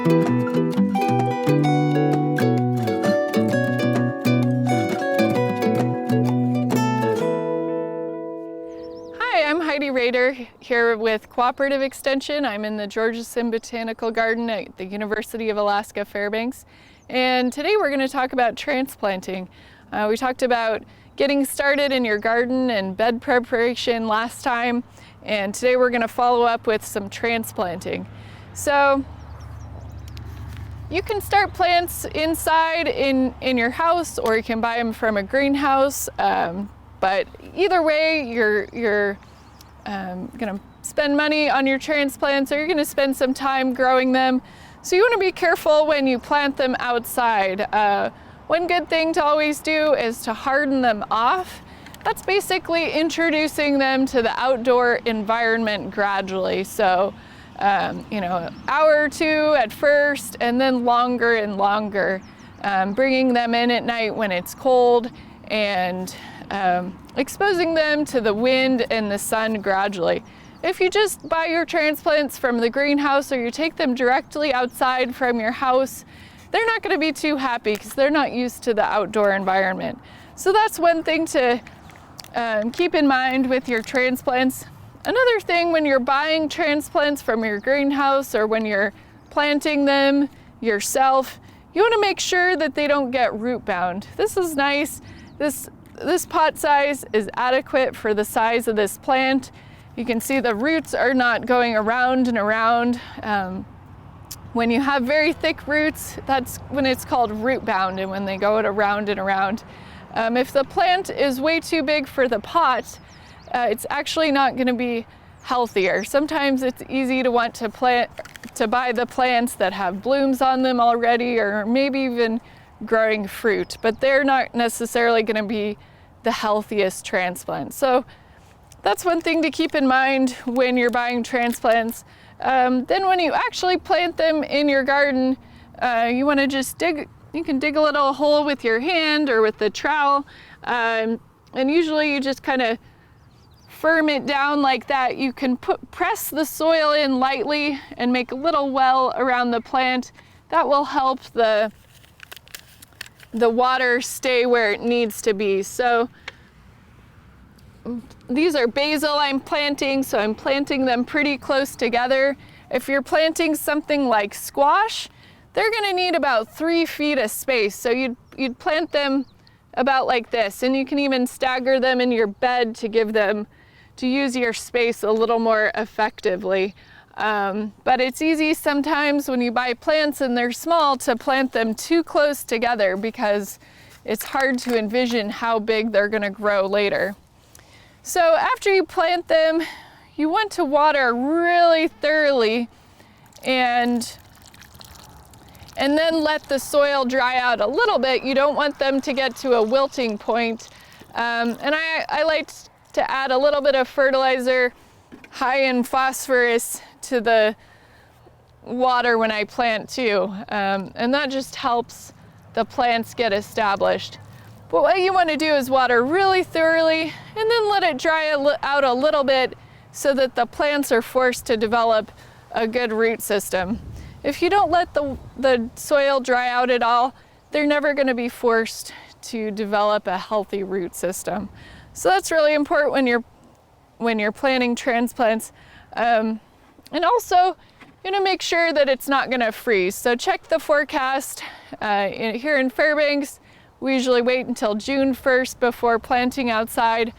I'm Heidi Rader here with Cooperative Extension. I'm in the Georgeson Botanical Garden at the University of Alaska Fairbanks. And today we're going to talk about transplanting. We talked about getting started in your garden and bed preparation last time. And today we're going to follow up with some transplanting. So you can start plants inside in your house, or you can buy them from a greenhouse. But either way, you're going to spend money on your transplants, or you're going to spend some time growing them. So you want to be careful when you plant them outside. One good thing to always do is to harden them off. That's basically introducing them to the outdoor environment gradually. So, an hour or two at first, and then longer and longer. Bringing them in at night when it's cold, and exposing them to the wind and the sun gradually. If you just buy your transplants from the greenhouse, or you take them directly outside from your house, they're not going to be too happy because they're not used to the outdoor environment. So that's one thing to keep in mind with your transplants. Another thing, when you're buying transplants from your greenhouse, or when you're planting them yourself, you want to make sure that they don't get root bound. This is nice. This pot size is adequate for the size of this plant. You can see the roots are not going around and around. When you have very thick roots, that's when it's called root bound, and when they go around and around. If the plant is way too big for the pot, it's actually not going to be healthier. Sometimes it's easy to want to buy the plants that have blooms on them already, or maybe even growing fruit, but they're not necessarily going to be the healthiest transplant. So that's one thing to keep in mind when you're buying transplants. Then when you actually plant them in your garden, you want to just you can dig a little hole with your hand or with the trowel, and usually you just kind of firm it down like that. You can press the soil in lightly and make a little well around the plant. That will help the water stay where it needs to be. So these are basil I'm planting, so I'm planting them pretty close together. If you're planting something like squash, they're going to need about 3 feet of space. So you'd plant them about like this, and you can even stagger them in your bed to use your space a little more effectively. But it's easy sometimes when you buy plants and they're small to plant them too close together, because it's hard to envision how big they're going to grow later. So after you plant them, you want to water really thoroughly, and then let the soil dry out a little bit. You don't want them to get to a wilting point. And I like to add a little bit of fertilizer high in phosphorus to the water when I plant too, and that just helps the plants get established. But what you want to do is water really thoroughly, and then let it dry out a little bit, so that the plants are forced to develop a good root system. If you don't let the soil dry out at all, they're never going to be forced to develop a healthy root system. So that's really important when you're planting transplants. And also, make sure that it's not going to freeze. So check the forecast. Here in Fairbanks, we usually wait until June 1st before planting outside.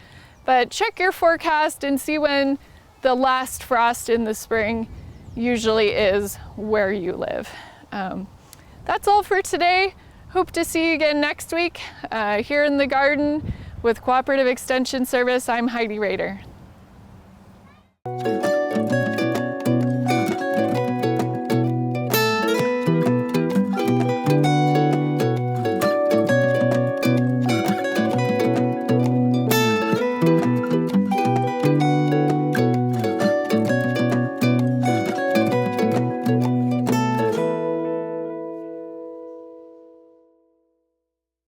But check your forecast and see when the last frost in the spring usually is where you live. That's all for today. Hope to see you again next week here in the garden with Cooperative Extension Service. I'm Heidi Rader.